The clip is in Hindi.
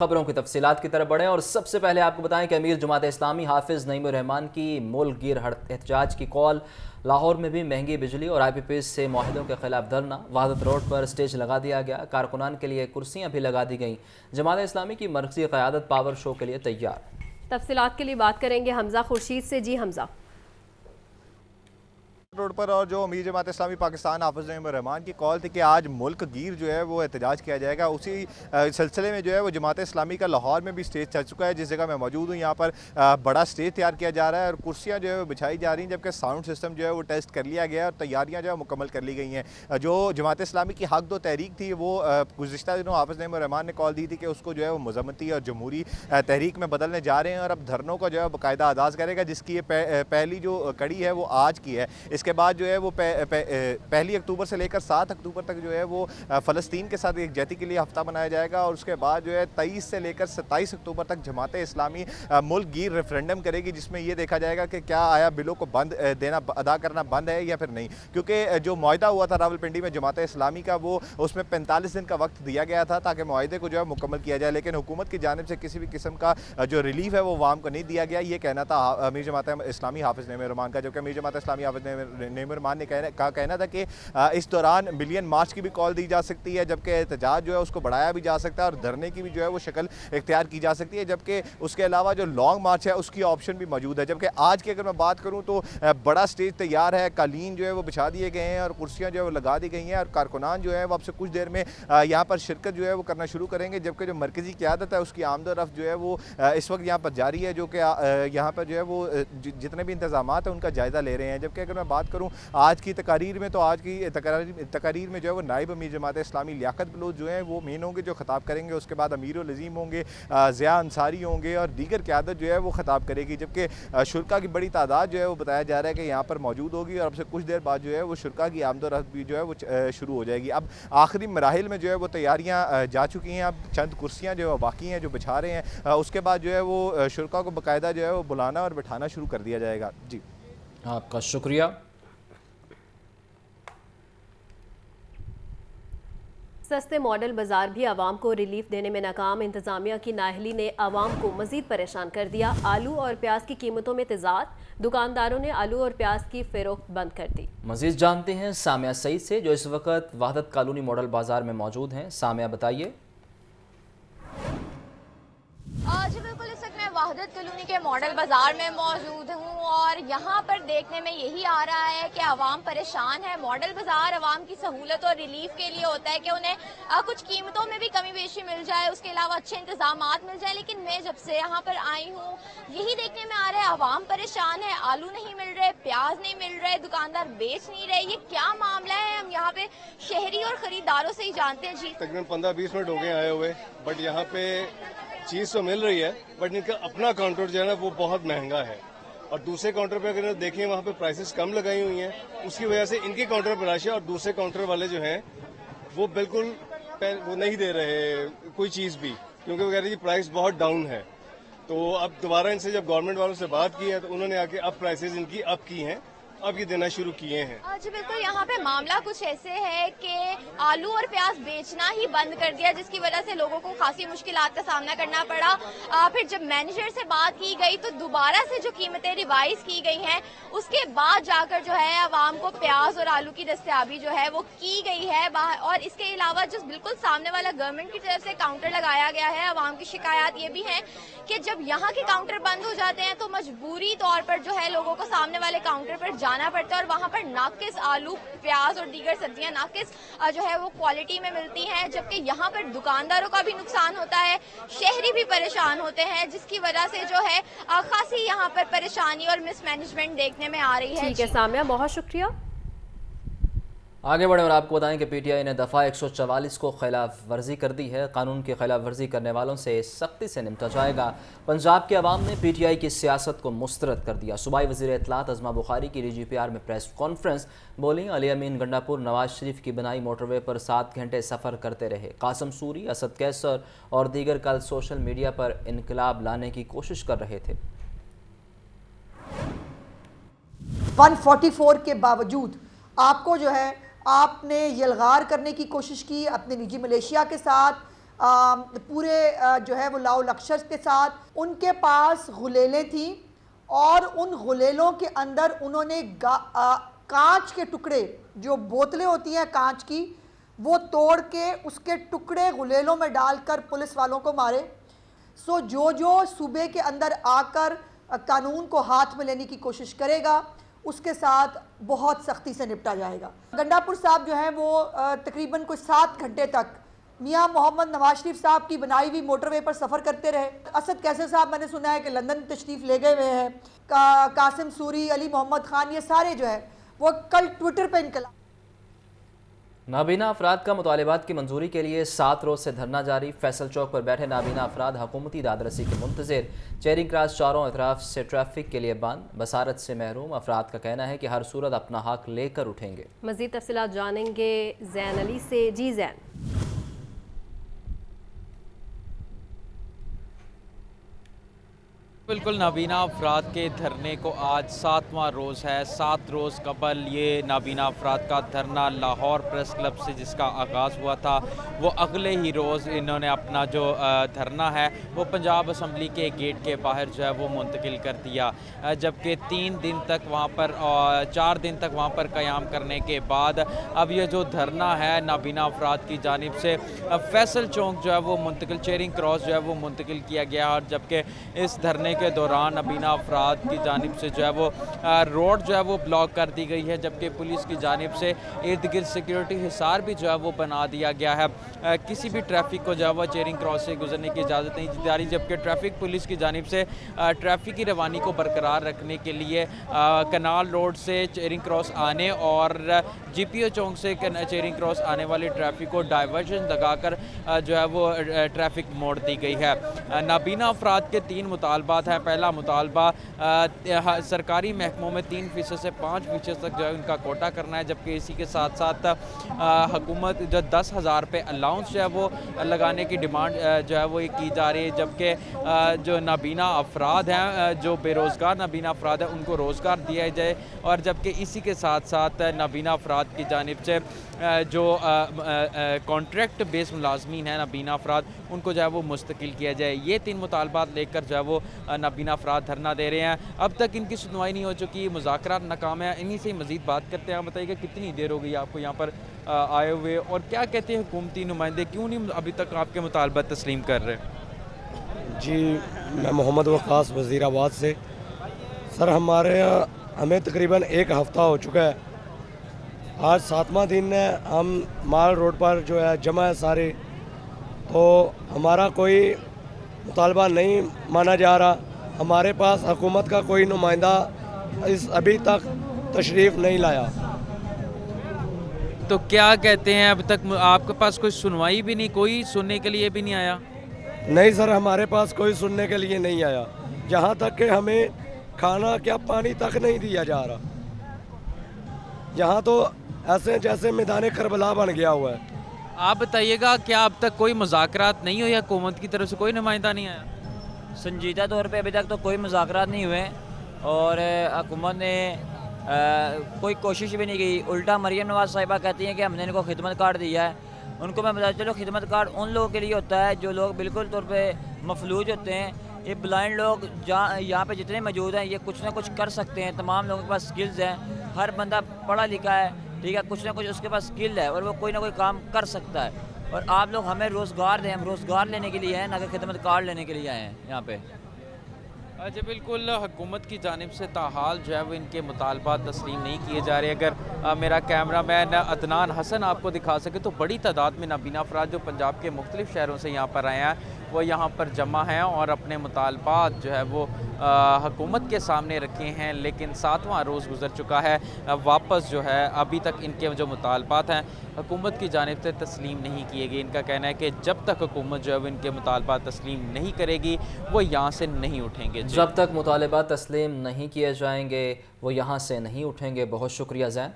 खबरों की तफसीलात की तरफ बढ़ें और सबसे पहले आपको बताएं कि अमीर जमात इस्लामी हाफिज नईमुर रहमान की मुल्क गिर एहतजाज की कॉल। लाहौर में भी महंगी बिजली और IPPs से मुआहिदों के खिलाफ धरना। वहादत रोड पर स्टेज लगा दिया गया, कारकुनान के लिए कुर्सियां भी लगा दी गईं। जमात इस्लामी की मरकजी क़यादत पावर शो के लिए तैयार। तफसीलात के लिए बात करेंगे हमजा खुर्शीद से। जी हमजा। रोड पर और जो अमीर जमात इस्लामी पाकिस्तान हाफिज नईमुर रहमान की कॉल थी कि आज मुल्क गिर जो है वो एहतजाज किया जाएगा, उसी सिलसिले में जो है वो जमात इस्लामी का लाहौर में भी स्टेज चल चुका है। जिस जगह मैं मौजूद हूँ यहाँ पर बड़ा स्टेज तैयार किया जा रहा है और कुर्सियाँ जो है वो बिछाई जा रही हैं, जबकि साउंड सिस्टम जो है वो टेस्ट कर लिया गया है और तैयारियाँ जो है मुकम्मल कर ली गई हैं। जो जमात इस्लामी की हक दो तहरीक थी वो गुज़िश्ता दिनों हाफिज नईमुर रहमान ने कॉल दी थी कि उसको जो है वो मज़म्मती और जमहूरी तहरीक में बदलने जा रहे हैं और अब धरनों का जो है बाकायदा आगाज़ करेगा, जिसकी ये पहली जो कड़ी है वो आज की है। इसके बाद जो है वो पहली अक्टूबर से लेकर 7 अक्टूबर तक जो है वो फ़लस्तीन के साथ एकजहती के लिए हफ्ता मनाया जाएगा और उसके बाद जो है 23 से लेकर 27 अक्टूबर तक जमात इस्लामी मुल्क गिर रेफरेंडम करेगी, जिसमें ये देखा जाएगा कि क्या आया बिलों को बंद देना अदा करना बंद है या फिर नहीं। क्योंकि जो मुआहदा हुआ था रावलपिंडी में जमात इस्लामी का, वो उसमें 45 दिन का वक्त दिया गया था ताकि मुआहदे को जो है मुकम्मल किया जाए, लेकिन हुकूमत की जानिब से किसी भी किस्म का जो रिलीफ है वो वाम को नहीं दिया गया। ये कहना था अमीर जमात इस्लामी हाफिज नईमुर रहमान का, जबकि अमीर जमात इस्लामी हाफिज नईमुर रहमान ने कहना था कि इस दौरान मिलियन मार्च की भी कॉल दी जा सकती है, जबकि एहतजाज जो है उसको बढ़ाया भी जा सकता है और धरने की भी जो है वो शक्ल इख्तियार की जा सकती है, जबकि उसके अलावा जो लॉन्ग मार्च है उसकी ऑप्शन भी मौजूद है। जबकि आज की अगर मैं बात करूं तो बड़ा स्टेज तैयार है, कालीन जो है वो बिछा दिए गए हैं और कुर्सियां जो है वो लगा दी गई हैं और कारकुनान जो है वो अब से कुछ देर में यहाँ पर शिरकत जो है वो करना शुरू करेंगे, जबकि जो मरकज़ी क़यादत है उसकी आमदोरफ्त जो है वो इस वक्त यहाँ पर जारी है, जो कि यहाँ पर जो है वो जितने भी इंतजाम है उनका जायज़ा ले रहे हैं। जबकि अगर मैं बात करूँ आज की तकारीर में, तो आज की तकारीर में जो है वो नायब अमीर जमात इस्लामी लियाकत बलोच जो है वो मेन होंगे, जो खिताब करेंगे। उसके बाद अमीर लज़ीम होंगे, ज़िया अंसारी होंगे और दीगर क़यादत जो है वो खिताब करेगी, जबकि शुरका की बड़ी तादाद जो है वो बताया जा रहा है कि यहाँ पर मौजूद होगी और अब से कुछ देर बाद जो है वो शुरका की आमदोरफ्त भी जो है वो शुरू हो जाएगी। अब आखिरी मराहिल में जो है वो तैयारियाँ जा चुकी हैं, अब चंद कुर्सियाँ जो है बाकी हैं जो बिछा रहे हैं, उसके बाद जो है वो शुरका को बाकायदा जो है वो बुलाना और बिठाना शुरू कर दिया जाएगा। जी, आपका शुक्रिया। सस्ते मॉडल बाजार भी आवाम को रिलीफ देने में नाकाम। इंतजामिया की नाअहली ने आवाम को मजीद परेशान कर दिया। आलू और प्याज की कीमतों में तेजाद, दुकानदारों ने आलू और प्याज की फरोख्त बंद कर दी। मजीद जानते हैं सामिया सईद से, जो इस वक्त वहादत कॉलोनी मॉडल बाजार में मौजूद हैं। सामिया बताइए। जी बिल्कुल, इस वक्त मैं वहादत कॉलोनी के मॉडल बाजार में मौजूद हूँ और यहाँ पर देखने में यही आ रहा है कि आवाम परेशान है। मॉडल बाजार आवाम की सहूलत और रिलीफ के लिए होता है कि उन्हें कुछ कीमतों में भी कमी बेशी मिल जाए, उसके अलावा अच्छे इंतजाम मिल जाए, लेकिन मैं जब से यहाँ पर आई हूँ यही देखने में आ रहा है आवाम परेशान है। आलू नहीं मिल रहे, प्याज नहीं मिल रहे, दुकानदार बेच नहीं रहे। ये क्या मामला है, हम यहाँ पे शहरी और खरीदारों से ही जानते हैं। जी, तकरीबन 15-20 मिनट हो गए आए हुए, बट यहाँ पे चीज़ तो मिल रही है, बट इनका अपना काउंटर जो है ना वो बहुत महंगा है और दूसरे काउंटर पे अगर देखें वहाँ पे प्राइसेस कम लगाई हुई हैं, उसकी वजह से इनके काउंटर पर रश है और दूसरे काउंटर वाले जो हैं वो बिल्कुल वो नहीं दे रहे कोई चीज़ भी, क्योंकि वो कह रहे हैं प्राइस बहुत डाउन है। तो अब दोबारा इनसे जब गवर्नमेंट वालों से बात की है तो उन्होंने आके अब प्राइसेस इनकी अप की हैं, अब ये देना शुरू किए हैं। जी बिल्कुल, यहाँ पे मामला कुछ ऐसे है कि आलू और प्याज बेचना ही बंद कर दिया, जिसकी वजह से लोगों को खासी मुश्किलात का सामना करना पड़ा। फिर जब मैनेजर से बात की गई तो दोबारा से जो कीमतें रिवाइज की गई हैं, उसके बाद जाकर जो है आवाम को प्याज और आलू की दस्तयाबी जो है वो की गई है। और इसके अलावा जो बिल्कुल सामने वाला गवर्नमेंट की तरफ से काउंटर लगाया गया है, आवाम की शिकायत ये भी है कि जब यहाँ के काउंटर बंद हो जाते हैं तो मजबूरी तौर पर जो है लोगों को सामने वाले काउंटर पर जाना पड़ता है और वहाँ पर नाकिस आलू, प्याज और दीगर सब्जियां नाकिस जो है वो क्वालिटी में मिलती हैं, जबकि यहाँ पर दुकानदारों का भी नुकसान होता है, शहरी भी परेशान होते हैं, जिसकी वजह से जो है खासी यहाँ पर परेशानी और मिसमैनेजमेंट देखने में आ रही है। ठीक है सामिया, बहुत शुक्रिया। आगे बढ़े और आपको बताएं कि PTI ने दफ़ा 144 को खिलाफ वर्जी कर दी है। कानून की खिलाफ वर्जी करने वालों से सख्ती से निपटा जाएगा। पंजाब के अवाम ने PTI की सियासत को मुस्तरद कर दिया। सूबाई वज़ीर इत्तलात अज़मा बुखारी की DGPR में प्रेस कॉन्फ्रेंस। बोली, अली अमीन गंडापुर नवाज शरीफ की बनाई मोटरवे पर 7 घंटे सफ़र करते रहे। कासम सूरी, असद कैसर और दीगर कल सोशल मीडिया पर इनकलाब लाने की कोशिश कर रहे थे। 144 के बावजूद आपको जो है आपने यलगार करने की कोशिश की अपने निजी मलेशिया के साथ, पूरे जो है वो लाओ लश्कर के साथ। उनके पास गुलेलें थी और उन गुलेलों के अंदर उन्होंने कांच के टुकड़े, जो बोतलें होती हैं कांच की, वो तोड़ के उसके टुकड़े गुलेलों में डालकर पुलिस वालों को मारे। सो जो सूबे के अंदर आकर कानून को हाथ में लेने की कोशिश करेगा उसके साथ बहुत सख्ती से निपटा जाएगा। गंडापुर साहब जो हैं वो तकरीबन कोई 7 घंटे तक मियां मोहम्मद नवाज शरीफ साहब की बनाई हुई मोटरवे पर सफ़र करते रहे। असद कैसर साहब मैंने सुना है कि लंदन तशरीफ़ ले गए हुए हैं। कासिम सूरी, अली मोहम्मद खान, ये सारे जो है वो कल ट्विटर पर इनकलाब। नाबीना अफराद का मुतालिबात की मंजूरी के लिए 7 रोज़ से धरना जारी। फैसल चौक पर बैठे नाबीना अफराद हुकूमती दादरसी के मुंतज़िर। चेरिंग क्रॉस चारों अतराफ से ट्रैफिक के लिए बंद। बसारत से महरूम अफराद का कहना है कि हर सूरत अपना हक लेकर उठेंगे। मज़ीद तफसीलात जानेंगे जैन अली से। जी जैन। बिल्कुल, नाबीना अफराद के धरने को आज 7वां रोज़ है। 7 रोज़ कबल ये नाबीना अफराद का धरना लाहौर प्रेस क्लब से जिसका आगाज़ हुआ था, वो अगले ही रोज़ इन्होंने अपना जो धरना है वो पंजाब असम्बली के गेट के बाहर जो है वो मुंतकिल कर दिया। जबकि 3 दिन तक वहाँ पर 4 दिन तक वहाँ पर क़याम करने के बाद अब ये जो धरना है नाबीना अफराद की जानिब से फैसल चौक जो है वो मुंतकिल, चेरिंग क्रॉस जो है वो मुंतकिल किया गया। और जबकि इस धरने के दौरान नाबीना अफराद की जानिब से जो है वो रोड जो है वो ब्लॉक कर दी गई है, जबकि पुलिस की जानिब से इर्द गिर्द सिक्योरिटी हिसार भी जो है वो बना दिया गया है। किसी भी ट्रैफिक को जो है वो चेरिंग क्रॉस से गुजरने की इजाज़त नहीं दी जा रही, जबकि ट्रैफिक पुलिस की जानिब से ट्रैफिक की रवानी को बरकरार रखने के लिए कनाल रोड से चेरिंग क्रॉस आने और GPO चौक से चेरिंग क्रॉस आने वाले ट्रैफिक को डाइवर्जन लगाकर जो है वो ट्रैफिक मोड़ दी गई है। नाबीना अफराद के 3 मुतालबात हैं। पहला मुतालबा सरकारी महकमों में 3% से 5% तक जो है उनका कोटा करना है, जबकि इसी के साथ साथ हुकूमत जो 10,000 रुपये अलाउंस जो है वो लगाने की डिमांड जो है वो की जा रही है। जबकि जो नाबीना अफराद हैं, जो बेरोज़गार नाबीना अफराद हैं, उनको रोज़गार दिया जाए। और जबकि इसी के साथ साथ नाबीना अफराद की जानिब से जो कॉन्ट्रैक्ट बेस मुलाजमीन हैं नाबीना अफराद, उनको जो है वो मुस्तकिल किया जाए। ये 3 मुतालबात लेकर जो है वो नाबीना अफराद धरना दे रहे हैं। अब तक इनकी सुनवाई नहीं हो चुकी, मुज़ाकरात नाकाम है। इन्हीं से मज़ीद बात करते हैं। बताइएगा कितनी देर हो गई आपको यहाँ पर आए हुए, और क्या कहते हैं हुकूमती नुमाइंदे, क्यों नहीं अभी तक आपके मुतालबा तस्लीम कर रहे? जी, मैं मोहम्मद वक़ास वज़ीराबाद से। सर, हमें तकरीबन 1 हफ़्ता हो चुका है। आज 7वां दिन है। हम माल रोड पर जो है जमा है सारे, तो हमारा कोई मुतालबा नहीं माना जा रहा। हमारे पास हुकूमत का कोई नुमाइंदा अभी तक तशरीफ़ नहीं लाया। तो क्या कहते हैं, अब तक आपके पास कोई सुनवाई भी नहीं, कोई सुनने के लिए भी नहीं आया? नहीं सर, हमारे पास कोई सुनने के लिए नहीं आया। जहाँ तक कि हमें खाना क्या पानी तक नहीं दिया जा रहा। यहाँ तो ऐसे जैसे मैदान करबला बन गया हुआ है। आप बताइएगा, क्या अब तक कोई मुज़ाकरात नहीं हुई? हुकूमत की तरफ से कोई नुमाइंदा नहीं आया? संजीदा तौर पे अभी तक तो कोई मुज़ाकरात नहीं हुए और हुकूमत ने कोई कोशिश भी नहीं की। उल्टा मरियम नवाज़ साहिबा कहती हैं कि हमने इनको खिदमत कार्ड दिया है। उनको मैं बता चलो, खिदमत कार्ड उन लोगों के लिए होता है जो लोग बिल्कुल तौर पे मफलूज होते हैं। ये ब्लाइंड लोग यहाँ पे जितने मौजूद हैं, ये कुछ ना कुछ कर सकते हैं। तमाम लोगों के पास स्किल्स हैं। हर बंदा पढ़ा लिखा है, ठीक है, कुछ ना कुछ उसके पास स्किल है और वो कोई ना कोई काम कर सकता है। और आप लोग हमें रोज़गार दें, हम रोज़गार लेने के लिए हैं, ना कि खिदमत कार्ड लेने के लिए आए हैं यहाँ पे। जी बिल्कुल, हुकूमत की जानिब से ताहाल जो है वो इनके मुतालबात तस्लीम नहीं किए जा रहे। अगर मेरा कैमरा मैन अदनान हसन आपको दिखा सके तो बड़ी तादाद में नाबीना अफराद जो पंजाब के मुख्तलिफ शहरों से यहाँ पर आए हैं, वो यहाँ पर जमा हैं और अपने मुतालबात जो है वो हुकूमत के सामने रखे हैं। लेकिन 7वां रोज़ गुजर चुका है, वापस जो है अभी तक इनके जो मुतालबात हैं हुकूमत की जानिब से तस्लीम नहीं किए गए। इनका कहना है कि जब तक हुकूमत जो है वो इनके मुतालबात तस्लीम नहीं करेगी, वो यहाँ से नहीं उठेंगे। जब तक मुतालबात तस्लीम नहीं किए जाएंगे, वो यहाँ से नहीं उठेंगे। बहुत शुक्रिया ज़ैन।